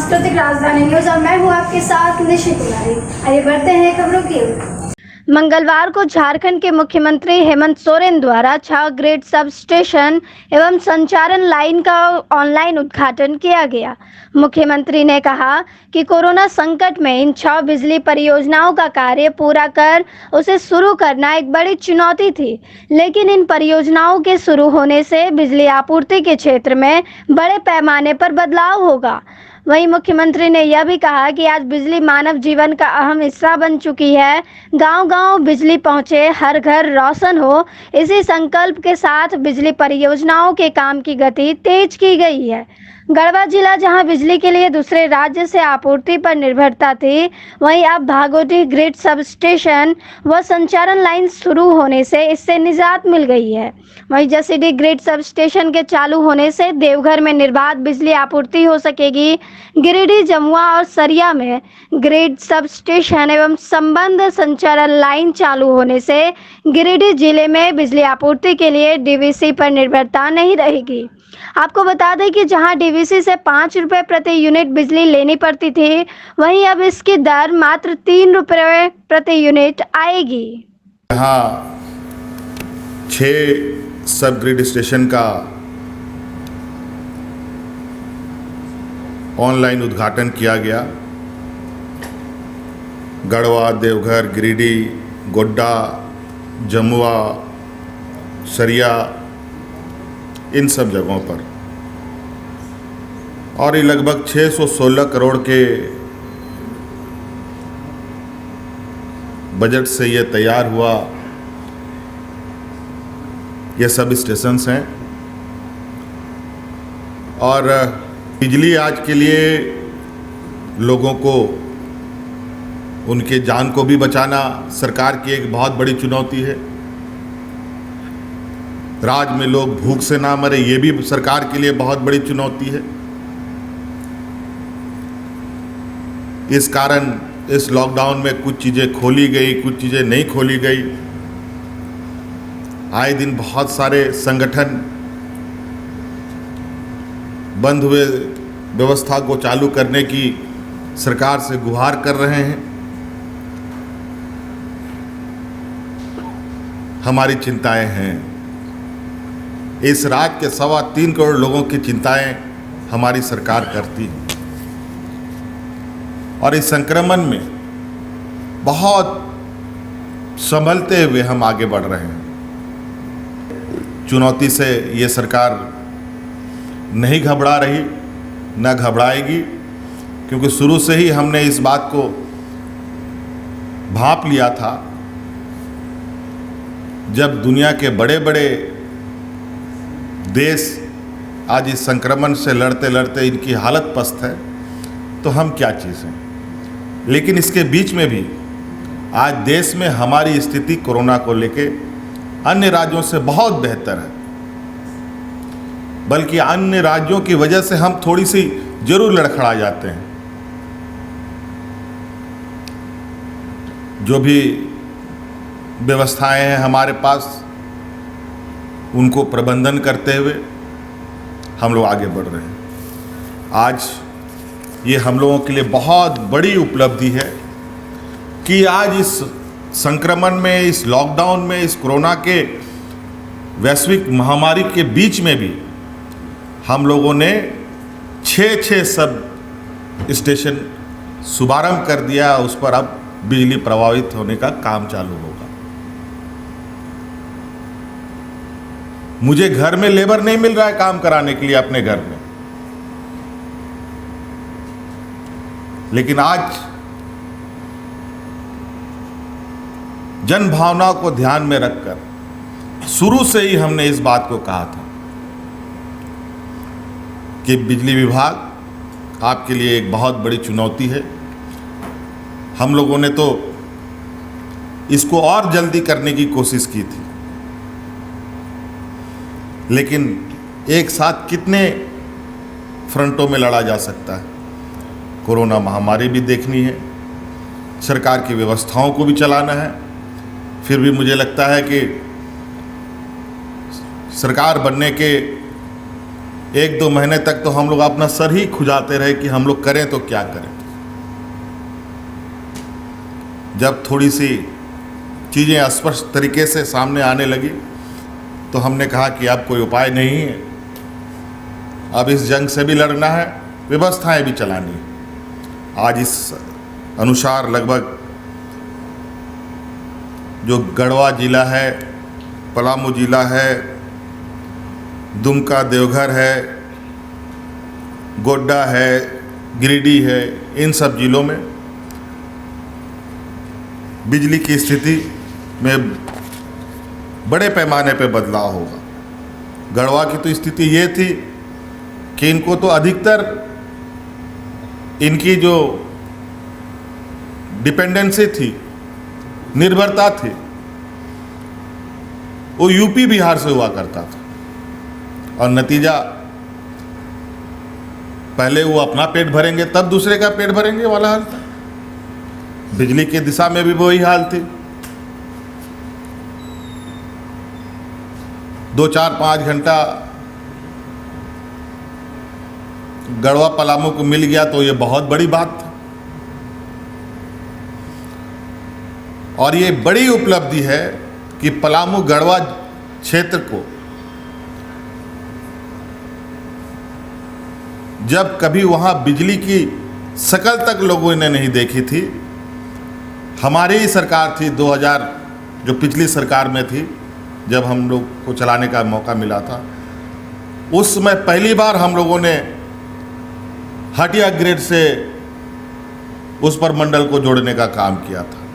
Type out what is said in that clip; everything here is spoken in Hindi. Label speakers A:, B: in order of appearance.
A: सांस्कृतिक राजधानी न्यूज और मैं हूँ आपके साथ निशि कुमारी। आइए बढ़ते हैं खबरों की ओर। मंगलवार को झारखंड के मुख्यमंत्री हेमंत सोरेन द्वारा 6 ग्रिड सब स्टेशन एवं संचारण लाइन का ऑनलाइन उद्घाटन किया गया। मुख्यमंत्री ने कहा कि कोरोना संकट में इन 6 बिजली परियोजनाओं का कार्य पूरा कर उसे शुरू करना एक बड़ी चुनौती थी, लेकिन इन परियोजनाओं के शुरू होने से बिजली आपूर्ति के क्षेत्र में बड़े पैमाने पर बदलाव होगा। वहीं मुख्यमंत्री ने यह भी कहा कि आज बिजली मानव जीवन का अहम हिस्सा बन चुकी है। गांव-गांव बिजली पहुंचे, हर घर रोशन हो, इसी संकल्प के साथ बिजली परियोजनाओं के काम की गति तेज की गई है। गढ़वा जिला जहां बिजली के लिए दूसरे राज्य से आपूर्ति पर निर्भरता थी, वहीं अब भागोटी ग्रिड सब स्टेशन व संचारण लाइन शुरू होने से इससे निजात मिल गई है। वहीं जसीडीह ग्रिड सब स्टेशन के चालू होने से देवघर में निर्बाध बिजली आपूर्ति हो सकेगी। गिरिडीह, जमुआ और सरिया में ग्रिड सब स्टेशन एवं संबंध संचारण लाइन चालू होने से गिरिडीह जिले में बिजली आपूर्ति के लिए डीवीसी पर निर्भरता नहीं रहेगी। आपको बता दें कि जहां डीवीसी से 5 रुपए प्रति यूनिट बिजली लेनी पड़ती थी, वहीं अब इसकी दर मात्र 3 रुपए प्रति यूनिट आएगी।
B: यहाँ 6 सब ग्रिड स्टेशन का ऑनलाइन उद्घाटन किया गया। गढ़वा, देवघर, गिरिडीह, गोड्डा, जमुआ, सरिया, इन सब जगहों पर, और ये लगभग 616 करोड़ के बजट से ये तैयार हुआ। ये सब स्टेशंस हैं और बिजली आज के लिए लोगों को, उनके जान को भी बचाना सरकार की एक बहुत बड़ी चुनौती है। राज्य में लोग भूख से ना मरे, ये भी सरकार के लिए बहुत बड़ी चुनौती है। इस कारण इस लॉकडाउन में कुछ चीज़ें खोली गई, कुछ चीज़ें नहीं खोली गई। आए दिन बहुत सारे संगठन बंद हुए व्यवस्था को चालू करने की सरकार से गुहार कर रहे हैं। हमारी चिंताएं हैं, इस राज्य के 3.25 करोड़ लोगों की चिंताएं हमारी सरकार करती है और इस संक्रमण में बहुत संभलते हुए हम आगे बढ़ रहे हैं। चुनौती से ये सरकार नहीं घबरा रही, न घबराएगी, क्योंकि शुरू से ही हमने इस बात को भांप लिया था। जब दुनिया के बड़े बड़े देश आज इस संक्रमण से लड़ते लड़ते इनकी हालत पस्त है, तो हम क्या चीज़ हैं। लेकिन इसके बीच में भी आज देश में हमारी स्थिति कोरोना को लेके अन्य राज्यों से बहुत बेहतर है, बल्कि अन्य राज्यों की वजह से हम थोड़ी सी जरूर लड़खड़ा जाते हैं। जो भी व्यवस्थाएं हैं हमारे पास, उनको प्रबंधन करते हुए हम लोग आगे बढ़ रहे हैं। आज ये हम लोगों के लिए बहुत बड़ी उपलब्धि है कि आज इस संक्रमण में, इस लॉकडाउन में, इस कोरोना के वैश्विक महामारी के बीच में भी हम लोगों ने 6 सब स्टेशन शुभारंभ कर दिया। उस पर अब बिजली प्रभावित होने का काम चालू होगा। मुझे घर में लेबर नहीं मिल रहा है काम कराने के लिए अपने घर में, लेकिन आज जन भावना को ध्यान में रखकर शुरू से ही हमने इस बात को कहा था कि बिजली विभाग आपके लिए एक बहुत बड़ी चुनौती है। हम लोगों ने तो इसको और जल्दी करने की कोशिश की थी, लेकिन एक साथ कितने फ्रंटों में लड़ा जा सकता है। कोरोना महामारी भी देखनी है, सरकार की व्यवस्थाओं को भी चलाना है। फिर भी मुझे लगता है कि सरकार बनने के 1-2 महीने तक तो हम लोग अपना सर ही खुजाते रहे कि हम लोग करें तो क्या करें। जब थोड़ी सी चीज़ें स्पष्ट तरीके से सामने आने लगी तो हमने कहा कि अब कोई उपाय नहीं है, अब इस जंग से भी लड़ना है, व्यवस्थाएं भी चलानी है। आज इस अनुसार लगभग जो गढ़वा जिला है, पलामू जिला है, दुमका देवघर है, गोड्डा है, गिरिडीह है, इन सब जिलों में बिजली की स्थिति में बड़े पैमाने पे बदलाव होगा। गढ़वा की तो स्थिति ये थी कि इनको तो अधिकतर इनकी जो डिपेंडेंसी थी, निर्भरता थी, वो यूपी बिहार से हुआ करता था, और नतीजा पहले वो अपना पेट भरेंगे तब दूसरे का पेट भरेंगे वाला हाल था। बिजली की दिशा में भी वही हाल थी। 2-4-5 घंटा गढ़वा पलामू को मिल गया तो ये बहुत बड़ी बात थी, और ये बड़ी उपलब्धि है कि पलामू गढ़वा क्षेत्र को जब कभी वहाँ बिजली की शकल तक लोगों ने नहीं देखी थी, हमारी ही सरकार थी 2000 जो पिछली सरकार में थी, जब हम लोग को चलाने का मौका मिला था, उस समय पहली बार हम लोगों ने हटिया ग्रिड से उस पर मंडल को जोड़ने का काम किया था।